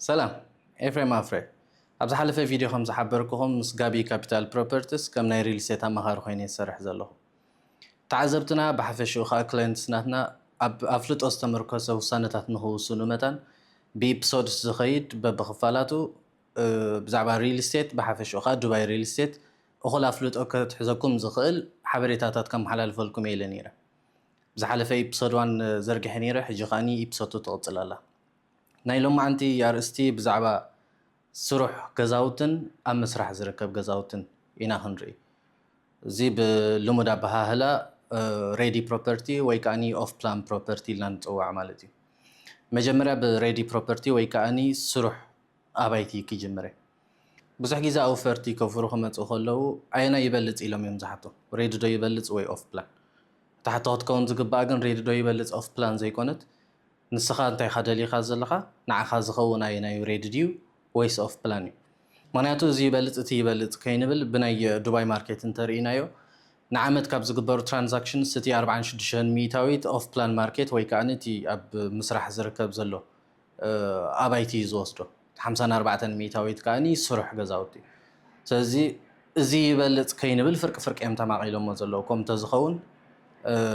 سلام إفريم أفري أبز حلف فيديو خمسة حبركم مس جابي كابيتال بروبرتيز كم ناي ريل استيت هم هارو خيني سرح زلهم تعذبتنا بحفشو خا كلاينتس ناتنا أفلت أستمر كسو سنة تنهو سنو متن بإبسود زخيد بخفالاتو بزعبا ريل استيت بحفشو خا دبي ريل استيت أخل أفلت أكد حزكم زخيل حبريتاتات كم حلال فولكم إيلانيرا بزحلف إبسود وان زرق حنيرة حجي خاني إبسود تطلع الله نايلوم عندي يارستي بزعبا سروح جزاوتن أم مسرح زركب جزاوتن إنا هنري زي بلمودا بها هلا ريدي بروبرتي ويكاني أوف بلان بروبرتي لاند أو عملتي مجمرة بريدي بروبرتي ويكاني سروح أبايتي كي جمرة بزح جيزة أوفرتي كفرو خمت أخلو أينا يبلت إلهم يمزحته ريدي دو يبلت وي أوف بلان تحت هتكون زقباقن ريدي دو يبلت أوف بلان زي كونت نسخة انتي خدلي خازلخا نع خازخونا ينايو ريد ديو ويس اوف بلاني معناتو زي بلت اتي يبلت كينبل بناي دبي ماركت انترينايو نعمت كاب زغبر ترانزاكشن ستي 46 ميتاويت اوف بلان ماركت وي كانتي اب مسرح زركب زلو ابايتي زوستو 54 ميتاويت كاني سرح غزاوتي سلازي زي يبلت كينبل فرق امتا ماقيلوم زلو كوم تزخون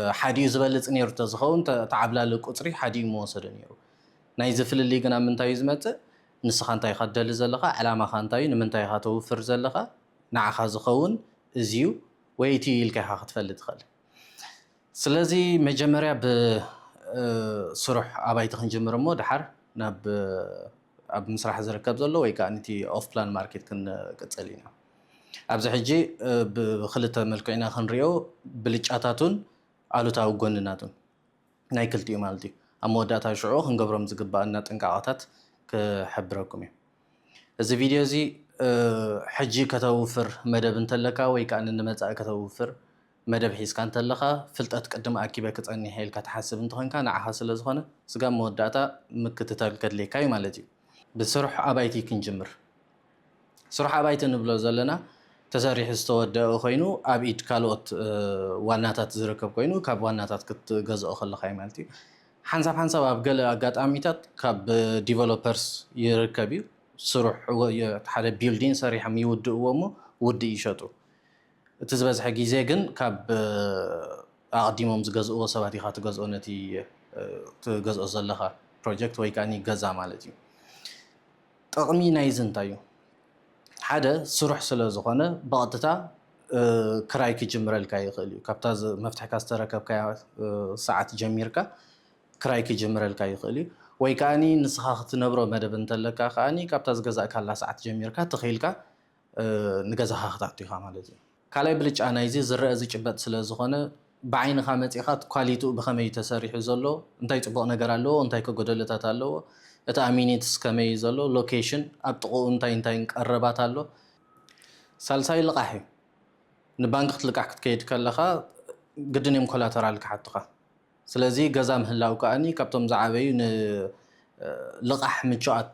حدي زبلت نيرو تزخون تعبلا قصري حدي موصد نيرو ناي زفل اللي كنا منتاي زمت نسخ انتاي خدل زلخه علامه خانتاي نمنتاي خاتوفر زلخه نعخا زخون ازيو ويتي يلكا خاتفلت خل سلازي مجمريا ب سروح ابايت خنجمرمو دحر ناب اب مسرح زركب زلو وي كانتي اوف بلان ماركت كن قصلينا ابز حجي بخلته ملكينا خنريو بلጫታቱን አሉታው ጎንናቱን ናይ ክልቲኡ ማልቲ አሞዳታ ሽዑ ክንገብሮም ዝግባእና ጥንቃቃታት ክሕብረኩም እየ እዚ ቪድዮ እዚ ሕጂ ከተውፍር መደብ እንተለካ ወይ ከዓ ንመጻእ ከተውፍር መደብ ሒዝካ እንተለካ ፍልጠት ቅድም አኪበ ክጸኒ ሄልካ ተሓስብ እንትኾንካ ንዓኻ ስለ ዝኾነ ስጋ መወዳእታ ምክትታል ከድልካ እዩ ማለት እዩ ብስሩሕ አባይቲ ክንጅምር ስሩሕ አባይቲ ንብሎ ዘለና ተሰሪሕ ዝተወደአ ኮይኑ ኣብ ኢድ ካልኦት ዋናታት ዝርከብ ኮይኑ ካብ ዋናታት ክትገዝኦ ከለካ ማለት እዩ ሓንሳብ ኣብ ገለ ኣጋጣሚታት ካብ ዲቨሎፐርስ ይርከብ እዩ ስሩሕ ሓደ ቢልዲንግ ሰሪሖም ይውድእዎ እሞ ውድ ይሸጡ እቲ ዝበዝሐ ግዜ ግን ካብ ኣቕዲሞም ዝገዝእዎ ሰባት ኢኻ ትገዝኦ ነቲ ትገዝኦ ዘለካ ፕሮጀክት ወይ ከዓኒ ገዛ ማለት እዩ ጥቕሚ ናይዚ እንታይ እዩ ሓደ ስሩሕ ስለ ዝኾነ በቐጥታ ክራይ ክጅምረልካ ይኽእል እዩ ካብታ መፍትሕካ ዝተረከብካ ሰዓት ጀሚርካ ክራይ ክጅምረልካ ይኽእል እዩ ወይ ከዓኒ ንስኻ ክትነብሮ መደብ እንተለካ ከዓኒ ካብታ ዝገዛእካላ ሰዓት ጀሚርካ ትኽኢልካ ንገዛኻ ክትኣቱ ኢኻ ማለት እዩ ካልኣይ ብልጫ ናይዚ ዝረአ ዝጭበጥ ስለ ዝኾነ ብዓይንኻ መፂኻ ኳሊቲኡ ብኸመይ ተሰሪሑ ዘሎ እንታይ ፅቡቕ ነገር ኣለዎ እንታይ ከጎደለታት ኣለዎ እቲ ኣሚኒትስ ከመይ ዘሎ ሎኬሽን ኣብ ጥቕኡ እንታይ ቀረባት ኣሎ ሳልሳይ ልቃሕ እዩ ንባንክ ክትልቃሕ ክትከይድ ከለኻ ግድን እዮም ኮላተራል ክሓቱኻ ስለዚ ገዛ ምህላው ከዓኒ ካብቶም ዝዓበዩ ንልቃሕ ምቹኣት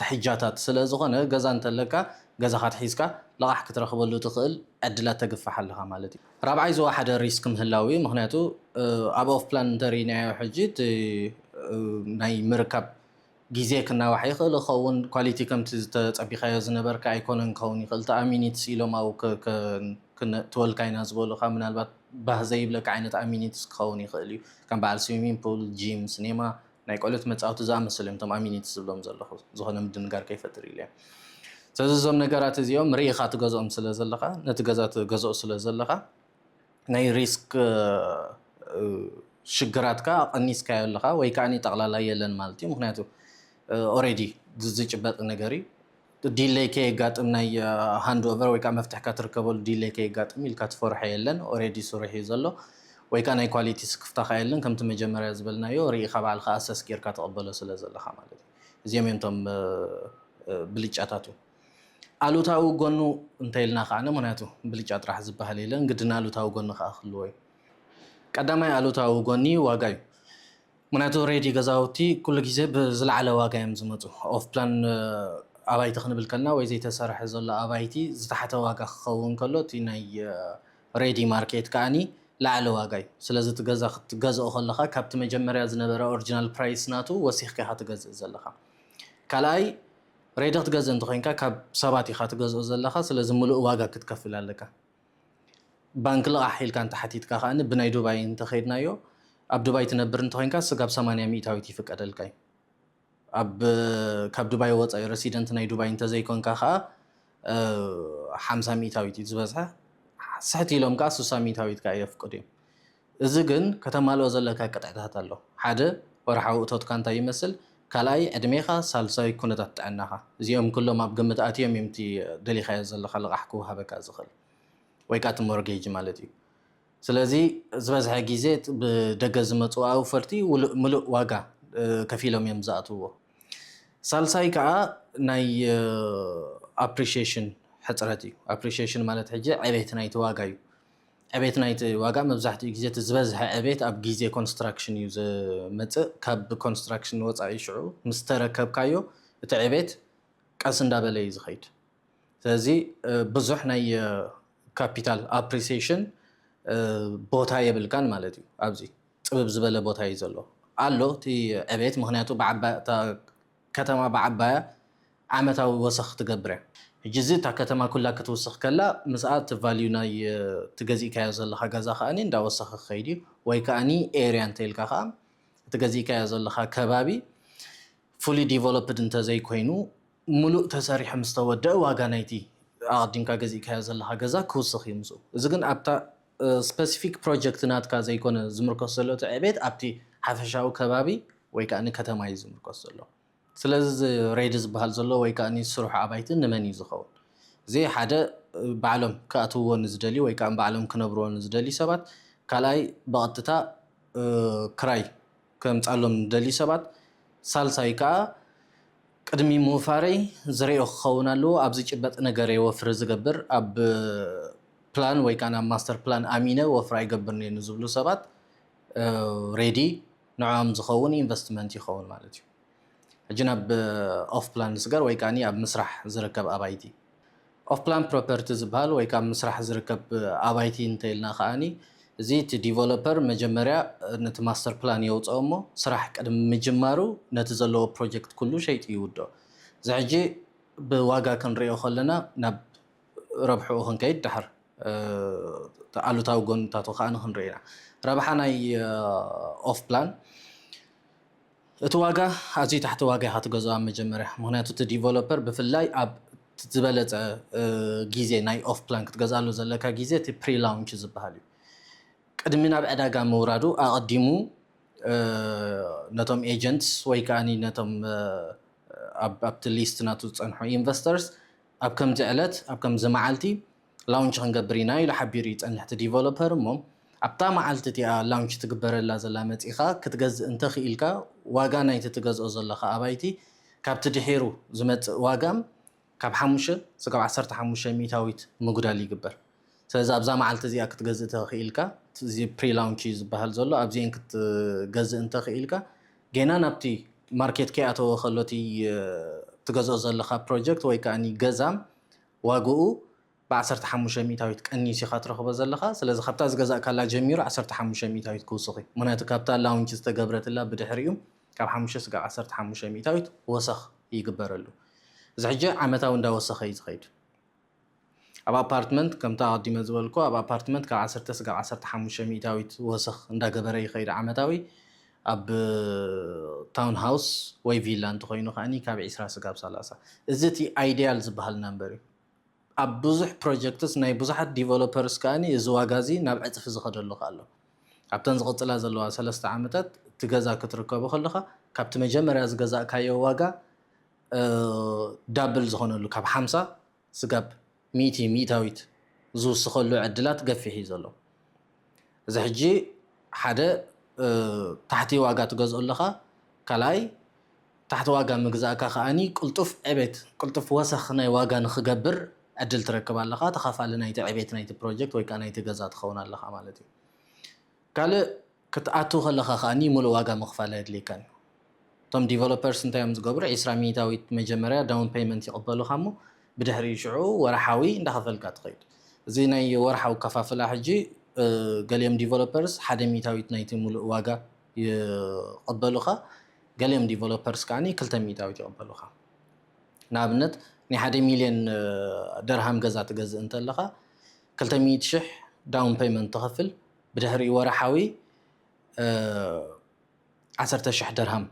ተሕጃታት ስለ ዝኾነ ገዛ እንተለካ ገዛኻ ትሒዝካ ልቃሕ ክትረኽበሉ ትኽእል ዕድላት ተግፋሕ ኣለኻ ማለት እዩ ራብዓይ ዝወሓደ ሪስክ ምህላው እዩ ምክንያቱ ኣብ ኦፍ ፕላን እንተሪእናዮ ሕጂ ናይ ምርካብ ግዜ ክናዋሕ ይኽእል ክኸውን ኳሊቲ ከምቲ ዝተፀቢኻዮ ዝነበርካ ኣይኮነን ክኸውን ይኽእል ተኣሚኒትስ ኢሎም ኣብኡ ክትወልካ ኢና ዝበሉካ ምናልባት ባህ ዘይብለካ ዓይነት ኣሚኒትስ ክኸውን ይኽእል እዩ ከም በዓል ስዊሚንግ ፑል ጂም ሲኔማ ናይ ቆልዑት መፃወቲ ዝኣመሰሉ እዮም እቶም ኣሚኒትስ ዝብሎም ዘለኹ ዝኾነ ምድንጋር ከይፈጥር ኢለ ስለዚ እዞም ነገራት እዚኦም ርኢኻ ትገዝኦም ስለ ዘለካ ነቲ ገዛ ትገዝኦ ስለ ዘለካ ናይ ሪስክ ሽግራትካ ቀኒስካዮ ኣለካ ወይ ከዓኒ ጠቕላላ የለን ማለት እዩ ምክንያቱ ኦሬዲ ዝጭበጥ ነገር እዩ ዲሌይ ከየጋጥም ናይ ሃንድ ኦቨር ወይ ከዓ መፍትሕካ ትርከበሉ ዲሌይ ከየጋጥም ኢልካ ትፈርሖ የለን ኦሬዲ ስሩሕ እዩ ዘሎ ወይ ከዓ ናይ ኳሊቲ ስክፍታኻ የለን ከምቲ መጀመርያ ዝበልናዮ ርኢኻ ባዕልካ ኣሰስ ጌርካ ተቐበሎ ስለ ዘለካ ማለት እዩ እዚኦም እዮም እቶም ብልጫታቱ ኣሉታዊ ጎኑ እንታይ ኢልና ከዓነ ምክንያቱ ብልጫ ጥራሕ ዝበሃል የለን ግድን ኣሉታዊ ጎኑ ከዓ ክህልዎ እዩ ቀዳማይ ኣሉታዊ ጎኒ ዋጋ እዩ ምክንያቱ ሬዲ ገዛውቲ ኩሉ ግዜ ብዝለዓለ ዋጋ እዮም ዝመፁ ኦፍ ፕላን ኣባይቲ ክንብል ከልና ወይ ዘይተሰርሐ ዘሎ ኣባይቲ ዝተሓተ ዋጋ ክኸውን ከሎ እቲ ናይ ሬዲ ማርኬት ከዓኒ ላዕለ ዋጋ እዩ ስለዚ እቲ ገዛ ክትገዝኦ ከለካ ካብቲ መጀመርያ ዝነበረ ኦሪጂናል ፕራይስ ናቱ ወሲኽካ ኢኻ ትገዝእ ዘለካ ካልኣይ ሬዲ ክትገዝእ እንተኮይንካ ካብ ሰባት ኢኻ ትገዝኦ ዘለኻ ስለዚ ሙሉእ ዋጋ ክትከፍል ኣለካ ባንክ ልቓሕ ኢልካ እንተሓቲትካ ከኣኒ ብናይ ዱባይ እንተኸይድናዮ ኣብ ዱባይ ትነብር እንተኮይንካ ስጋብ 80 ሚእታዊት ይፍቀደልካ እዩ ካብ ዱባይ ወፃኢ ሬሲደንት ናይ ዱባይ እንተዘይኮንካ ከዓ 50 ሚእታዊት እዩ ዝበዝሐ ስሕት ኢሎም ከዓ 60 ሚእታዊት ከዓ የፍቅዱ እዮም እዚ ግን ከተማልኦ ዘለካ ቅጥዕታት ኣሎ ሓደ ወርሓዊ እቶትካ እንታይ ይመስል ካልኣይ ዕድሜኻ ሳልሳይ ኩነታት ጥዕናኻ እዚኦም ኩሎም ኣብ ግምት ኣትዮም እዮም እቲ ደሊኻዮ ዘለካ ልቓሕ ክወሃበካ ዝኽእል ወይ ከዓ እቲ ሞርጌጅ ማለት እዩ ስለዚ ዝበዝሐ ግዜ ብደገ ዝመፁ ኣውፈርቲ ሙሉእ ዋጋ ከፊሎም እዮም ዝኣትውዎ ሳልሳይ ከዓ ናይ ኣፕሪሺዬሽን ሕፅረት እዩ ኣፕሪሺዬሽን ማለት ሕጂ ዕቤት ናይቲ ዋጋ እዩ ዕቤት ናይቲ ዋጋ መብዛሕትኡ ግዜ እቲ ዝበዝሐ ዕቤት ኣብ ግዜ ኮንስትራክሽን እዩ ዝመፅእ ካብ ኮንስትራክሽን ወፃኢ ሽዑ ምስ ተረከብካዮ እቲ ዕቤት ቀስ እንዳበለ እዩ ዝኸይድ ስለዚ ብዙሕ ናይ ካፒታል ኣፕሪሲዬሽን ቦታ የብልካን ማለት እዩ ኣብዚ ፅብብ ዝበለ ቦታ እዩ ዘሎ ኣሎ እቲ ዕቤት ምክንያቱ ከተማ ብዓባያ ዓመታዊ ወሰኽ ትገብር እያ ሕጂ እዚ እታ ከተማ ኩላ ክትውስኽ ከላ ምስኣ እቲ ቫልዩ ናይ ትገዚእካዮ ዘለካ ገዛ ከኣኒ እንዳወሰኺ ክኸይድ እዩ ወይ ከኣኒ ኤርያ እንተኢልካ ከዓ እቲ ገዚእካዮ ዘለካ ከባቢ ፉሊ ዲቨሎፕድ እንተዘይኮይኑ ሙሉእ ተሰሪሑ ምስ ተወድአ ዋጋ ናይቲ ኣቐዲምካ ገዚእካዮ ዘለካ ገዛ ክውስኽ እዩ ምስኡ እዚ ግን ኣብታ ስፔሲፊክ ፕሮጀክት ናትካ ዘይኮነ ዝምርኮስ ዘሎ እቲ ዕቤት ኣብቲ ሓፈሻዊ ከባቢ ወይ ከኣኒ ከተማ እዩ ዝምርኮስ ዘሎ ስለዚ ሬዲ ዝበሃል ዘሎ ወይ ከኣኒ ስሩሕ ኣባይቲ ንመን እዩ ዝኸውን እዚ ሓደ ባዕሎም ክኣትውዎ ንዝደሊ ወይ ከዓ ባዕሎም ክነብርዎ ንዝደሊ ሰባት ካልኣይ ብቐጥታ ክራይ ከምፃሎም ንደሊ ሰባት ሳልሳይ ከዓ ቅድሚ ምውፋረይ ዝሪኦ ክኸውን ኣለዎ ኣብዚ ጭበጥ ነገር የወፍሪ ዝገብር ኣብ ፕላን ወይ ከዓ ናብ ማስተር ፕላን ኣሚነ ወፍራ ይገብርኒ እዩ ንዝብሉ ሰባት ሬዲ ንዖም ዝኸውን ኢንቨስትመንት ይኸውን ማለት እዩ ሕጂ ናብ ኦፍ ፕላን ዝገር ወይ ከዓኒ ኣብ ምስራሕ ዝርከብ ኣባይቲ ኦፍ ፕላን ፕሮፐርቲ ዝበሃል ወይ ከዓ ምስራሕ ዝርከብ ኣባይቲ እንተኢልና ከዓኒ እዚ እቲ ዲቨሎፐር መጀመርያ ነቲ ማስተር ፕላን የውፅኦ እሞ ስራሕ ቅድሚ ምጅማሩ ነቲ ዘለዎ ፕሮጀክት ኩሉ ሸይጡ ይውድኦ እዚ ሕጂ ብዋጋ ክንሪኦ ከለና ናብ ረብሕኡ ክንከይድ ድሕር ኣሉታዊ ጎንታቱ ከዓ ንክንሪኦ ኢና ረብሓ ናይ ኦፍ ፕላን እቲ ዋጋ ኣዝዩ ታሕቲ ዋጋ ኢኻ ትገዝኦ መጀመርያ ምክንያቱ እቲ ዲቨሎፐር ብፍላይ ኣብ ዝበለፀ ግዜ ናይ ኦፍ ፕላን ክትገዛሉ ዘለካ ግዜ እቲ ፕሪ ላውንች ዝበሃል እዩ ቅድሚ ናብ ዕዳጋ ምውራዱ ኣቐዲሙ ነቶም ኤጀንትስ ወይ ከዓኒ ነቶም ኣብቲ ሊስት ናቱ ዝፀንሑ ኢንቨስተርስ ኣብ ከምዚ ዕለት ኣብ ከምዚ መዓልቲ ላውንች ክንገብር ኢና ኢሉ ሓቢሩ ይፀንሕ እቲ ዲቨሎፐር እሞ ኣብታ መዓልቲ እቲኣ ላውንች ትግበረላ ዘላ መፂኻ ክትገዝእ እንተኽኢልካ ዋጋ ናይቲ ትገዝኦ ዘለካ ኣባይቲ ካብቲ ድሒሩ ዝመፅእ ዋጋ ካብ 5 ክሳብ 15 ሚእታዊት ምጉዳል ይግበር ስለዚ ኣብዛ መዓልቲ እዚኣ ክትገዝእ ተኽኢልካ እዚ ፕሪ ላውንች ዝበሃል ዘሎ ኣብዚአን ክትገዝእ እንተኽኢልካ ገና ናብቲ ማርኬት ከይኣተወ ከሎ እቲ ትገዝኦ ዘለካ ፕሮጀክት ወይ ከዓኒ ገዛ ዋግኡ ብ15 ሚእታዊት ቀኒስ ኢኻ ትረኽቦ ዘለካ ስለዚ ካብታ ዝገዛእካላ ጀሚሩ 15 ሚእታዊት ክውስኽ እዩ ምክንያቱ ካብታ ላውንች ዝተገብረትላ ብድሕሪኡ ካብ 5 ክሳብ 15 ሚእታዊት ወሰኽ ይግበረሉ እዚ ሕጂ ዓመታዊ እንዳወሰኸ እዩ ዝኸይድ ኣብ ኣፓርትመንት ከምታ ቀዲመ ዝበልኩ ኣብ ኣፓርትመንት ካብ 10 ክሳብ 15 ሚእታዊት ወሰኽ እንዳገበረ ይኸይድ ዓመታዊ ኣብ ታውን ሃውስ ወይ ቪላ እንተኮይኑ ከዓኒ ካብ 20 ክሳብ 30 እዚ እቲ ኣይዲያል ዝበሃል ናምበር እዩ ኣብ ብዙሕ ፕሮጀክትስ ናይ ብዙሓት ዲቨሎፐርስ ከዓኒ እዚ ዋጋ እዚ ናብ ዕፅፊ ዝኸደሉ ኣሎ ኣብተን ዝቕፅላ ዘለዋ 3 ዓመታት እቲ ገዛ ክትርከቦ ከለካ ካብቲ መጀመርያ ዝገዛእካዮ ዋጋ ዳብል ዝኾነሉ ካብ 50 ስጋብ 100 ሚእታዊት ዝውስኸሉ ዕድላት ገፊሕ እዩ ዘሎ እዚ ሕጂ ሓደ ታሕቲ ዋጋ ትገዝኦ ኣለካ ካልኣይ ታሕቲ ዋጋ ምግዛእካ ከዓኒ ቅልጡፍ ዕቤት ቅልጡፍ ወሰኽ ናይ ዋጋ ንክገብር ዕድል ትረክብ ኣለካ ተኻፋሊ ናይቲ ዕቤት ናይቲ ፕሮጀክት ወይ ከዓ ናይቲ ገዛ ትኸውን ኣለካ ማለት እዩ ካልእ ክትኣቱ ከለካ ከዓኒ ሙሉእ ዋጋ ምኽፋል የድልየካን እዩ እቶም ዲቨሎፐርስ እንታይ እዮም ዝገብሩ 20 ሚእታዊት መጀመርያ ዳውን ፔይመንት ይቕበሉካ እሞ ብድሕሪ ሽዑ ወርሓዊ እንዳኸፈልካ ትኸይድ እዚ ናይ ወርሓዊ ከፋፍላ ሕጂ ገሊኦም ዲቨሎፐርስ 1 ሚእታዊት ናይቲ ሙሉእ ዋጋ ይቕበሉካ ገሊኦም ዲቨሎፐርስ ከዓኒ 2 ሚእታዊት ይቕበሉካ نابنت ني 1 مليون درهم ገዛ ትገዝእ እንተለኻ 200,000 داون بيمنت تخفل بدهري ورحاوي 10,000 درهم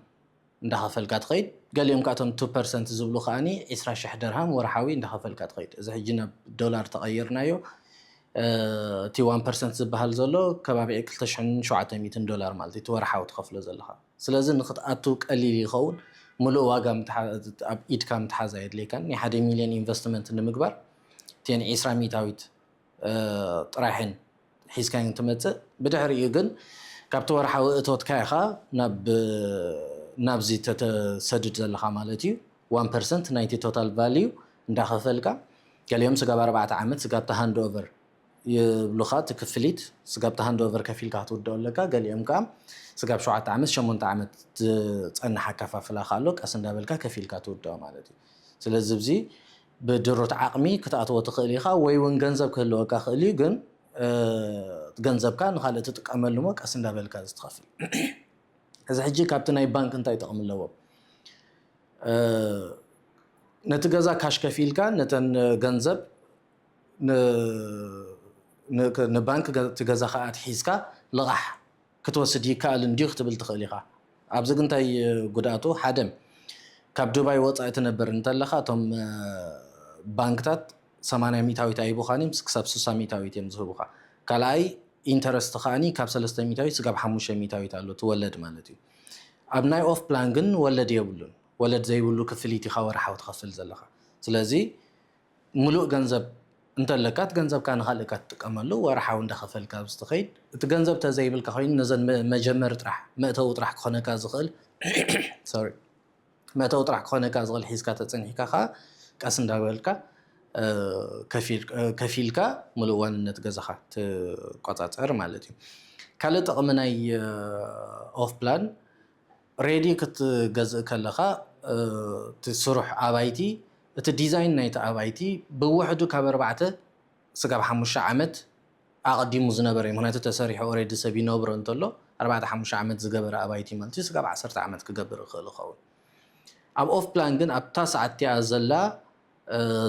እንዳኸፈልካ ትኸይድ ገሊኦም ካቶም 2% ዝብሉ ኸኣኒ 20,000 درهم ورحاوي እንዳኸፈልካ ትኸይድ እዚ ሕጂ ናብ ዶላር ተቐይርናዮ እቲ 1% ዝበሃል ዘሎ ከባቢ 2,700 ዶላር ማለት እዩ ወርሓዊ ትኸፍሎ ዘለኻ ስለዚ ንኽትኣቱ ቀሊል ይኸውን ሙሉእ ዋጋ ኣብ ኢድካ ምትሓዝ ኣየድልየካን ናይ 1 ሚልዮን ኢንቨስትመንት ንምግባር ቴን 20 ሚታዊት ጥራሕን ሒዝካን ትመጽእ ብድሕሪኡ ግን ካብቲ ወርሓዊ እቶትካ ኢኻ ናብዚ ተሰድድ ዘለኻ ማለት እዩ 1% ናይቲ ቶታል ቫልዩ እንዳኸፈልካ ገሊኦም ስጋብ 4 ዓመት ስጋብ ሃንድ ኦቨር ይብሉኻ ትክፍሊት ስጋብ ሃንድ ኦቨር ከፊልካ ትውድኦ ኣለካ ገሊኦም ከዓ ስጋብ 7 ዓመት 8 ዓመት ዝጸንሕ ኣከፋፍላ ካሎ ቀስ እንዳበልካ ከፊልካ ትውድኦ ማለት እዩ ስለዚ ብዚ ብድሮት ዓቕሚ ክትኣትዎ ትኽእል ኢኻ ወይ እውን ገንዘብ ክህልወካ ክእል እዩ ግን ገንዘብካ ንኻልእ ትጥቀመሉ ሞ ቀስ እንዳበልካ ዝትኸፍል እዚ ሕጂ ካብቲ ናይ ባንክ እንታይ ጥቕሚ ኣለዎ ነቲ ገዛ ካሽ ከፊልካ ነተን ገንዘብ ንባንክ ትገዛ ከዓ ትሒዝካ ልቓሕ ክትወስድ ይከኣል እንዲሁ ክትብል ትኽእል ኢኻ ኣብዚ ግን እንታይ ጉድኣቱ ሓደ ካብ ዱባይ ወፃኢ ትነብር እንተለኻ እቶም ባንክታት 80 ሚታዊት ኣይቡኻን ክሳብ 60 ሚታዊት እዮም ዝህቡኻ ካልኣይ ኢንተረስት ኸኣኒ ካብ 3 ሚታዊት ስጋብ 5 ሚታዊት ኣሎ ትወለድ ማለት እዩ ኣብ ናይ ኦፍ ፕላን ግን ወለድ የብሉን ወለድ ዘይብሉ ክፍሊት ኢኻ ወርሓዊ ትኸፍል ዘለኻ ስለዚ ሙሉእ ገንዘብ እንተለካት ገንዘብካ ንኻልእካ ትጥቀመሉ ወርሓዊ እንዳኸፈልካ ብዝትኸይድ እቲ ገንዘብ ተዘይብልካ ኮይኑ ነዘን መጀመር ጥራሕ መእተዊ ጥራሕ ክኾነካ ዝኽእል መእተዊ ጥራሕ ክኾነካ ዝኽእል ሒዝካ ተፀኒሕካ ከዓ ቀስ እንዳበልካ ከፊልካ ሙሉእ ዋንነት ገዛኻ ትቆፃፀር ማለት እዩ ካልእ ጥቕሚ ናይ ኦፍ ፕላን ሬዲ ክትገዝእ ከለኻ ትስሩሕ ኣባይቲ እቲ ዲዛይን ናይቲ ኣባይቲ ብውሕዱ ካብ 4 ስጋብ 5 ዓመት ኣቐዲሙ ዝነበረ እዩ ምክንያቱ ተሰሪሑ ኦሬዲ ሰብ ይነብሮ እንተሎ 4-5 ዓመት ዝገበረ ኣባይቲ ማለት እዩ ስጋብ 10 ዓመት ክገብር ይኽእል ይኸውን ኣብ ኦፍ ፕላን ግን ኣብታ ሰዓት እቲኣ ዘላ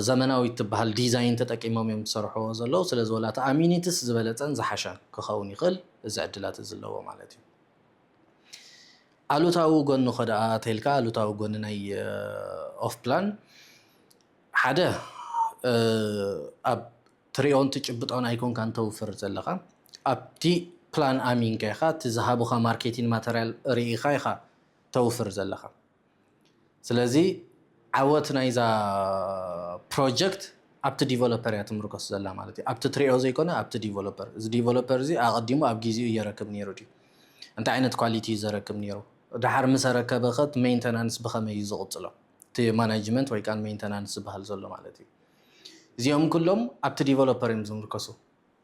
ዘመናዊ ትበሃል ዲዛይን ተጠቂሞም እዮም ዝሰርሕዎ ዘለዉ ስለዚ ወላታ ኣሚኒቲስ ዝበለፀን ዝሓሸን ክኸውን ይኽእል እዚ ዕድላት ዘለዎ ማለት እዩ ኣሉታዊ ጎኑ ኸደኣ ተልካ ኣሉታዊ ጎኑ ናይ ኦፍ ፕላን ሓደ ኣብ ትሪኦን ትጭብጦን ኣይኮንካ እንተውፍር ዘለኻ ኣብቲ ፕላን ኣሚንካ ኢኻ እቲ ዝሃቡኻ ማርኬቲንግ ማተርያል ርኢኻ ኢኻ ተውፍር ዘለኻ ስለዚ ዓወት ናይዛ ፕሮጀክት ኣብቲ ዲቨሎፐር እያ ትምርኮስ ዘላ ማለት እዩ ኣብቲ ትሪኦ ዘይኮነ ኣብቲ ዲቨሎፐር እዚ ዲቨሎፐር እዚ ኣቐዲሙ ኣብ ጊዜኡ እየረክብ ነይሩ ድዩ እንታይ ዓይነት ኳሊቲ እዩ ዘረክብ ነይሩ ድሓር ምስ ረከበ ኸት ሜንተናንስ ብኸመይ እዩ ዝቕፅሎ እቲ ማናጅመንት ወይ ከዓ ሜንተናንስ ዝበሃል ዘሎ ማለት እዩ እዚኦም ኩሎም ኣብቲ ዲቨሎፐር እዮም ዝምርኮሱ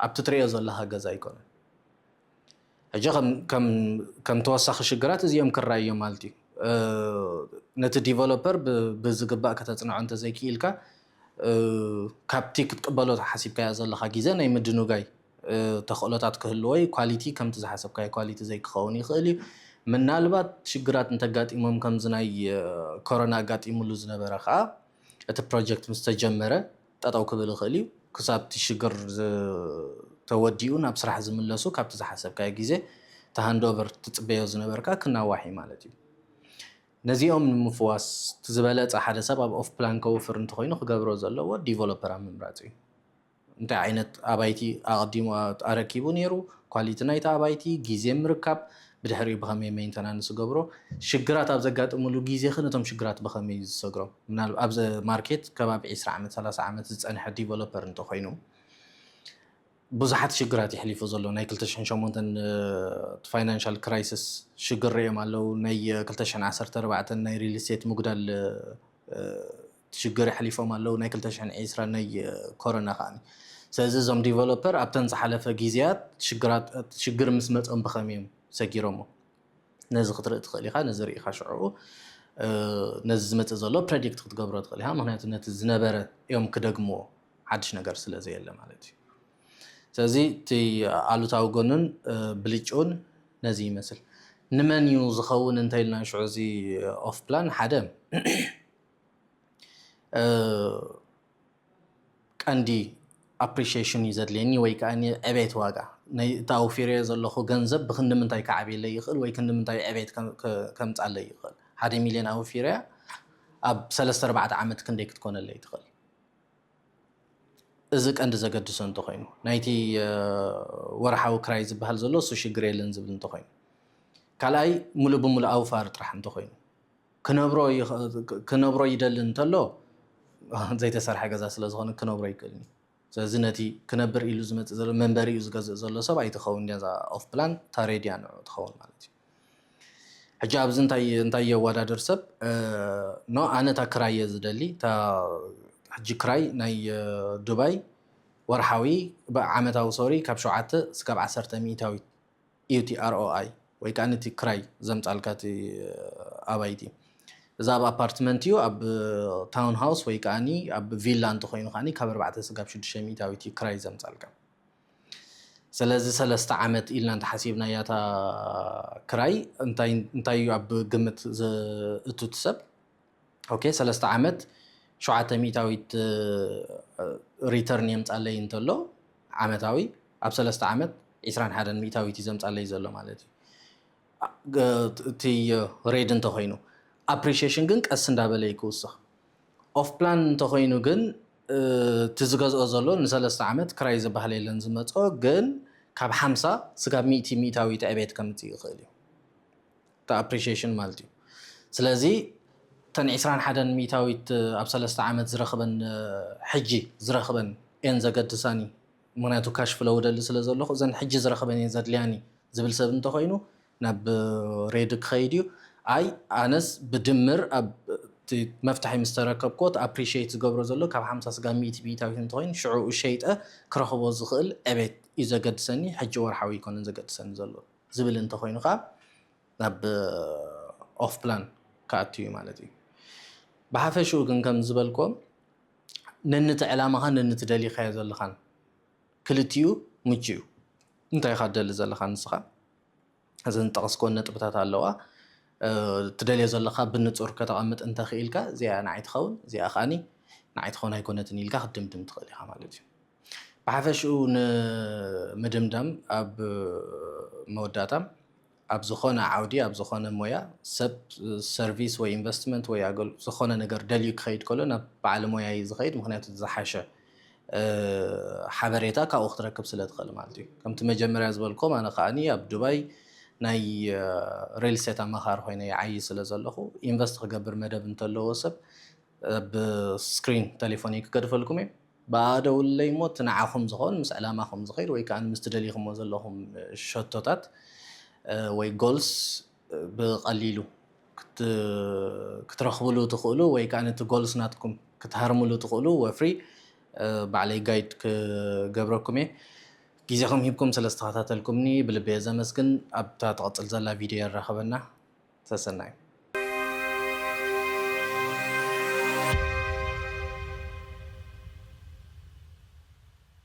ኣብቲ ትሪኦ ዘለኻ ገዛ ኣይኮነን ሕጂ ከም ተወሳኺ ሽግራት እዚኦም ክረኣዮም ማለት እዩ ነቲ ዲቨሎፐር ብዝግባእ ከተፅንዖ እንተዘይክኢልካ ካብቲ ክትቅበሎ ሓሲብካዮ ዘለኻ ግዜ ናይ ምድንጋይ ተኽእሎታት ክህልወይ ኳሊቲ ከምቲ ዝሓሰብካዮ ኳሊቲ ዘይክኸውን ይኽእል እዩ ምናልባት ሽግራት እንተጋጢሞም ከምዚ ናይ ኮሮና ኣጋጢሙሉ ዝነበረ ከዓ እቲ ፕሮጀክት ምስ ተጀመረ ጠጠው ክብል ይኽእል እዩ ክሳብቲ ሽግር ተወዲኡ ናብ ስራሕ ዝምለሱ ካብቲ ዝሓሰብካዮ ግዜ እቲ ሃንድ ኦቨር ትፅበዮ ዝነበርካ ክናዋሒ ማለት እዩ ነዚኦም ንምፍዋስ ዝበለፀ ሓደ ሰብ ኣብ ኦፍ ፕላን ከውፍር እንተኮይኑ ክገብሮ ዘለዎ ዲቨሎፐር ኣብ ምምራፅ እዩ እንታይ ዓይነት ኣባይቲ ኣቐዲሙ ኣረኪቡ ነይሩ ኳሊቲ ናይቲ ኣባይቲ ግዜ ምርካብ ብድሕሪኡ ብኸመይ ሜንተናንስ ገብሮ ሽግራት ኣብ ዘጋጥሙሉ ግዜ ነቶም ሽግራት ብኸመይ ዝሰግሮም ምናልባት ኣብዚ ማርኬት ከባቢ 20 ዓመት 30 ዓመት ዝፀንሐ ዲቨሎፐር እንተኮይኑ ብዙሓት ሽግራት ይሕሊፉ ዘሎ ናይ 2008 ፋይናንሻል ክራይሲስ ሽግር ርኦም ኣለው ናይ 2014 ናይ ሪል ስቴት ምጉዳል ሽግር ይሕሊፎም ኣለው ናይ 2020 ናይ ኮሮና ከዓ ስለዚ እዞም ዲቨሎፐር ኣብተን ዝሓለፈ ግዜያት ሽግር ምስ መፅኦም ብኸመይ ሰጊሮሞ ነዚ ክትርኢ ትኽእል ኢኻ ነዚ ርኢኻ ሽዑ ነዚ ዝመፅእ ዘሎ ፕሬዲክት ክትገብሮ ትኽእል ኢኻ ምክንያቱ ነቲ ዝነበረ እዮም ክደግምዎ ሓድሽ ነገር ስለዘየለ ማለት እዩ ስለዚ እቲ ኣሉታዊ ጎኑን ብልጭውን ነዚ ይመስል ንመን እዩ ዝኸውን እንተኢልና ሽዑ እዚ ኦፍ ፕላን ሓደ ቀንዲ appreciation ይዘድልየኒ ወይ ከዓኒ ዕቤት ዋጋ ናይ ታውፊርየ ዘለኹ ገንዘብ ብክንምንታይ ከዓብየለይ ይኽእል ወይ ክንምንታይ ዕቤት ከምፃለይ ይኽእል 1 ሚልዮን ኣውፊርያ ኣብ 3-4 ዓመት ክንደይ ክትኮነለይ ትኽእል እዚ ቀንዲ ዘገድሶ እንተኾይኑ ናይቲ ወርሓዊ ክራይ ዝበሃል ዘሎ እሱ ሽግር የለን ዝብል እንተኾይኑ ካልኣይ ሙሉእ ብሙሉእ ኣውፋር ጥራሕ እንተኾይኑ ክነብሮ ይደሊ እንተሎ ዘይተሰርሐ ገዛ ስለ ዝኾነ ክነብሮ ይክእልኒ ስለዚ ነቲ ክነብር ኢሉ ዝመፅእ ዘሎ መንበሪ እዩ ዝገዝእ ዘሎ ሰብ ኣይትኸውን እዛ ኦፍ ፕላን ታሬድያ ንዑ ትኸውን ማለት እዩ ሕጂ ኣብዚ እንታይ የወዳደር ሰብ ኣነ እታ ክራይ እየ ዝደሊ ሕጂ ክራይ ናይ ዱባይ ወርሓዊ ዓመታዊ ሶሪ ካብ 7 እስካብ 10 ሚእታዊት EUTROI ወይ ከዓ ነቲ ክራይ ዘምፃልካ እቲ ኣባይቲ እዛ ኣብ ኣፓርትመንት እዩ ኣብ ታውን ሃውስ ወይ ከዓኒ ኣብ ቪላ እንተኾይኑ ከዓኒ ካብ 4 እስካብ 6 ሚእታዊት ክራይ ዘምፃልካ ስለዚ 3 ዓመት ኢልና እንተሓሲብናያ እታ ክራይ እንታይ እዩ ኣብ ግምት ዝእቱት ሰብ ኦኬ 3 ዓመት 7 ሚእታዊት ሪተርን የምፃለይ እንተሎ ዓመታዊ ኣብ 3 ዓመት 21 ሚእታዊት ዘምፃለይ ዘሎ ማለት እዩ እቲ ሬድ እንተኾይኑ appreciation ግን ቀስ እንዳበለ ይክውስኽ ኦፍ ፕላን እንተኾይኑ ግን ትዝገዝኦ ዘሎ ን3 ዓመት ክራይ ዝበሃል የለን ዝመፆ ግን ካብ 50 ስጋብ 100 ሚእታዊት ዕቤት ከምፅእ ይኽእል እዩ ታ appreciation ማለት እዩ ስለዚ ተን 21 ሚእታዊት ኣብ 3 ዓመት ዝረኽበን ሕጂ ዝረኽበን እየን ዘገድሳኒ ምክንያቱ ካሽ ፍሎው ደሊ ስለ ዘለኹ እዘን ሕጂ ዝረኽበን እየን ዘድልያኒ ዝብል ሰብ እንተኾይኑ ናብ ሬድ ክኸይድ እዩ ኣይ ኣነስ ብድምር ኣብ መፍትሒ ምስ ተረከብኮ ኣፕሪሺየት ዝገብሮ ዘሎ ካብ 50 ስጋብ 100 ሚእታዊት እንተኾይኑ ሽዑ ሸይጠ ክረኽቦ ዝኽእል ዕቤት እዩ ዘገድሰኒ ሕጂ ወርሓዊ ይኮነን ዘገድሰኒ ዘሎ ዝብል እንተኾይኑ ከዓ ናብ ኦፍ ፕላን ከኣቱ እዩ ማለት እዩ ብሓፈሽኡ ግን ከም ዝበልኮም ነንቲ ዕላማኻ ነንቲ ደሊኻዮ ዘለኻን ክልቲኡ ምቹ እዩ እንታይ ኢኻ ትደሊ ዘለኻ ንስኻ እዘን ጠቕስኮ ነጥብታት ኣለዋ ትደልዮ ዘለኻ ብንጹር ከተቐምጥ እንተኽኢልካ እዚኣ ንዓይ ትኸውን እዚኣ ከዓኒ ንዓይ ትኸውን ኣይኮነትን ኢልካ ክትድምድም ትኽእል ኢኻ ማለት እዩ ብሓፈሽኡ ንምድምዳም ኣብ መወዳእታ ኣብ ዝኾነ ዓውዲ ኣብ ዝኾነ ሞያ ሰብ ሰርቪስ ወይ ኢንቨስትመንት ወይ ዝኾነ ነገር ደልዩ ክኸይድ ከሎ ናብ በዓል ሞያ እዩ ዝኸይድ ምክንያቱ ዝሓሸ ሓበሬታ ካብኡ ክትረክብ ስለ ትኽእል ማለት እዩ ከምቲ መጀመርያ ዝበልኩም ኣነ ከዓኒ ኣብ ዱባይ ናይ ሪል ስቴት ኣማኻሪ ኮይነ ይዓይ ስለ ዘለኹ ኢንቨስት ክገብር መደብ እንተለዎ ሰብ ብስክሪን ቴሌፎኒ ክገድፈልኩም እየ ባደውለይ ሞ እቲ ንዓኹም ዝኸውን ምስ ዕላማኹም ዝኸይድ ወይ ከዓ ምስ ትደሊኹምዎ ዘለኹም ሸቶታት ወይ ጎልስ ብቐሊሉ ክትረኽብሉ ትኽእሉ ወይ ከዓ ነቲ ጎልስ ናትኩም ክትሃርምሉ ትኽእሉ ወፍሪ ባዕለይ ጋይድ ክገብረኩም እየ ጊዜኹም ሂብኩም ስለዝተኸታተልኩምኒ ብልበየ ዘመስግን ኣብታ ትቕፅል ዘላ ቪድዮ ይራኸበና ተሰናዩ